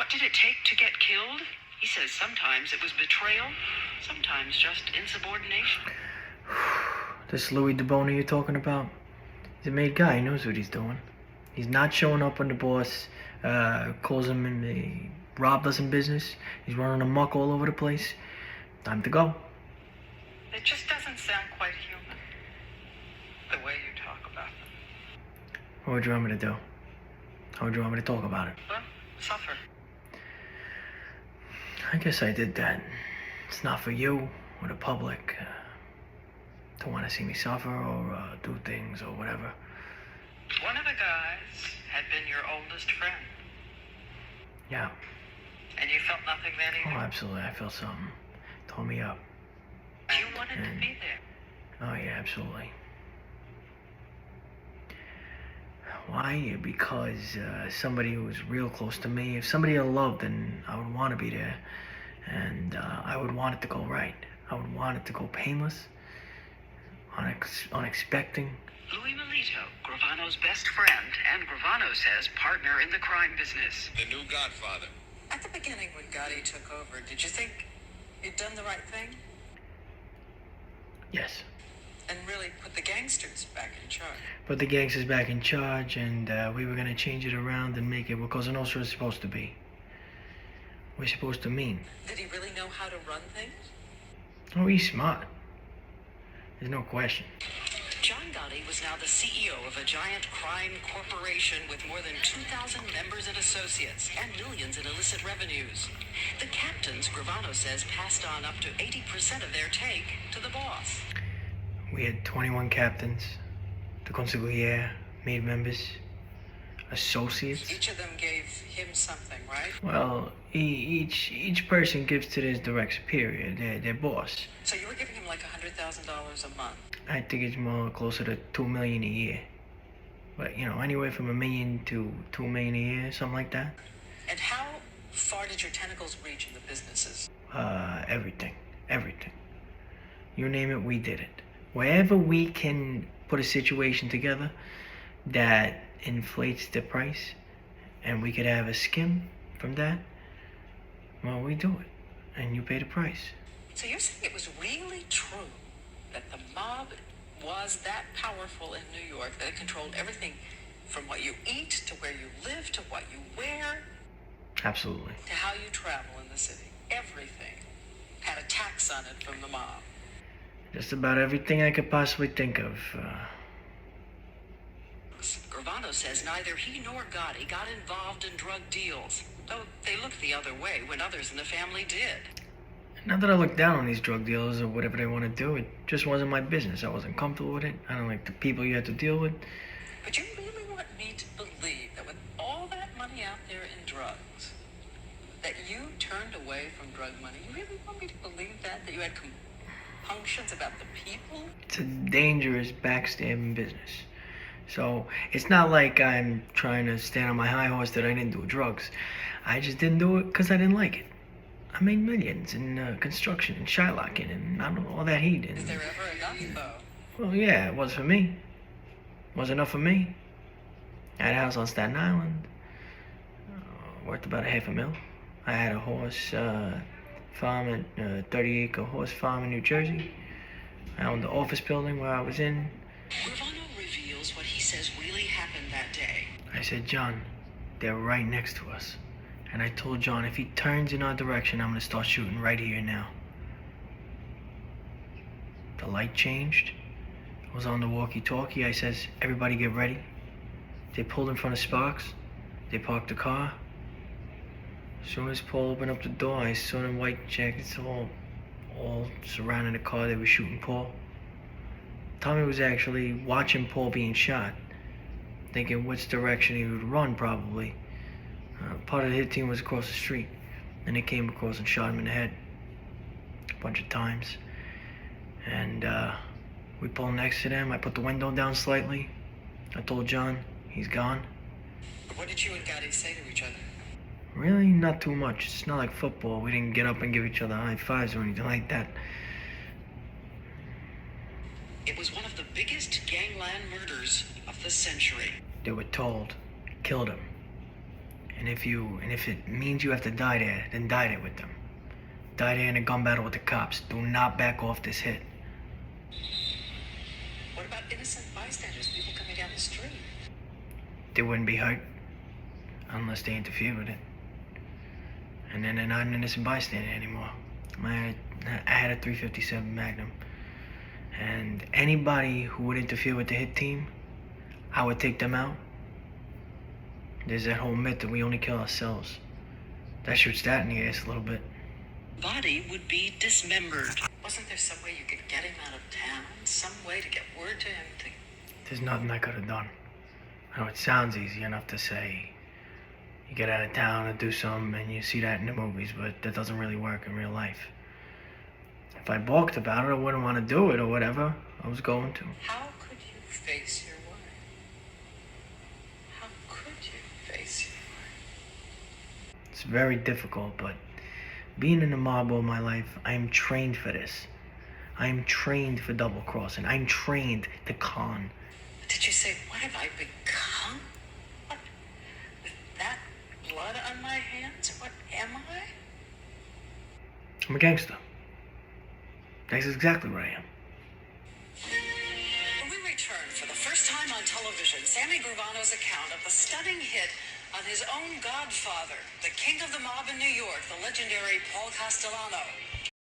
What did it take to get killed? He says sometimes it was betrayal, sometimes just insubordination. This Louis DeBona you're talking about, he's a made guy. He knows what he's doing. He's not showing up when the boss calls him and he robbed us in business. He's running amok all over the place. Time to go. It just doesn't sound quite human, the way you talk about them. What would you want me to do? How would you want me to talk about it? Well, suffer. I guess I did that. It's not for you or the public to want to see me suffer or do things or whatever. One of the guys had been your oldest friend. Yeah. And you felt nothing then Oh, either? absolutely. I felt something. Tore me up. You wanted to be there. Oh, yeah, absolutely. Why? Because somebody who was real close to me, if somebody I loved, then I would want to be there. And I would want it to go right. I would want it to go painless, unexpected. Louis Melito, Gravano's best friend, and Gravano says partner in the crime business. The new Godfather. At the beginning when Gotti took over, did you think you'd done the right thing? Yes. And really put the gangsters back in charge? Put the gangsters back in charge, and we were going to change it around and make it what Cosa Nostra is supposed to be. We're supposed to mean. Did he really know how to run things? Oh, he's smart. There's no question. John Gotti was now the CEO of a giant crime corporation with more than 2,000 members and associates and millions in illicit revenues. The captains, Gravano says, passed on up to 80% of their take to the boss. We had 21 captains, the consigliere, maid members, associates. Each of them gave him something, right? Well, each person gives to their direct superior, their boss. So you were giving him like $100,000 a month? I think it's more closer to $2 million a year. But, anywhere from $1 million to $2 million a year, something like that. And how far did your tentacles reach in the businesses? Everything. You name it, we did it. Wherever we can put a situation together that inflates the price and we could have a skim from that, well, we do it. And you pay the price. So you're saying it was really true that the mob was that powerful in New York, that it controlled everything from what you eat to where you live to what you wear? Absolutely. To how you travel in the city. Everything had a tax on it from the mob. Just about everything I could possibly think of. Gravano says neither he nor Gotti got involved in drug deals, though they looked the other way when others in the family did. Not that I look down on these drug dealers or whatever they want to do. It just wasn't my business. I wasn't comfortable with it. I don't like the people you had to deal with. But you really want me to believe that with all that money out there in drugs, that you turned away from drug money? You really want me to believe that? That you had compunctions about the people? It's a dangerous backstabbing business. So it's not like I'm trying to stand on my high horse that I didn't do drugs. I just didn't do it because I didn't like it. I made millions in construction and shylocking and I don't know, all that heat. And, Is there ever enough, though? well, yeah, it was for me. It was enough for me. I had a house on Staten Island. Worth about $500,000. I had a horse farm, a 30-acre horse farm in New Jersey. I owned the office building where I was in. Gravano reveals what he says really happened that day. I said, John, they're right next to us. And I told John, if he turns in our direction, I'm going to start shooting right here now. The light changed. I was on the walkie-talkie. I says, everybody get ready. They pulled in front of Sparks. They parked the car. As soon as Paul opened up the door, I saw them white jackets all surrounding the car. They were shooting Paul. Tommy was actually watching Paul being shot, thinking which direction he would run, probably. Part of the hit team was across the street, and they came across and shot him in the head a bunch of times. And we pulled next to them. I put the window down slightly. I told John, he's gone. What did you and Gotti say to each other? Really, not too much. It's not like football. We didn't get up and give each other high fives or anything like that. It was one of the biggest gangland murders of the century. They were told, killed him. And if it means you have to die there, then die there with them. Die there in a gun battle with the cops. Do not back off this hit. What about innocent bystanders, people coming down the street? They wouldn't be hurt unless they interfere with it. And then they're not an innocent bystander anymore. I had a .357 Magnum. And anybody who would interfere with the hit team, I would take them out. There's that whole myth that we only kill ourselves. That shoots that in the ass a little bit. Body would be dismembered. Wasn't there some way you could get him out of town? Some way to get word to him to... There's nothing I could have done. I know it sounds easy enough to say. You get out of town and do something and you see that in the movies, but that doesn't really work in real life. If I balked about it, I wouldn't want to do it or whatever. I was going to. How could you face your wife? How could you face your wife? It's very difficult, but being in the mob all my life, I am trained for this. I am trained for double crossing. I'm trained to con. Did you say, what have I become? What? With that blood on my hands? What am I? I'm a gangster. That's exactly what I am. When we return for the first time on television, Sammy Gravano's account of the stunning hit on his own godfather, the king of the mob in New York, the legendary Paul Castellano.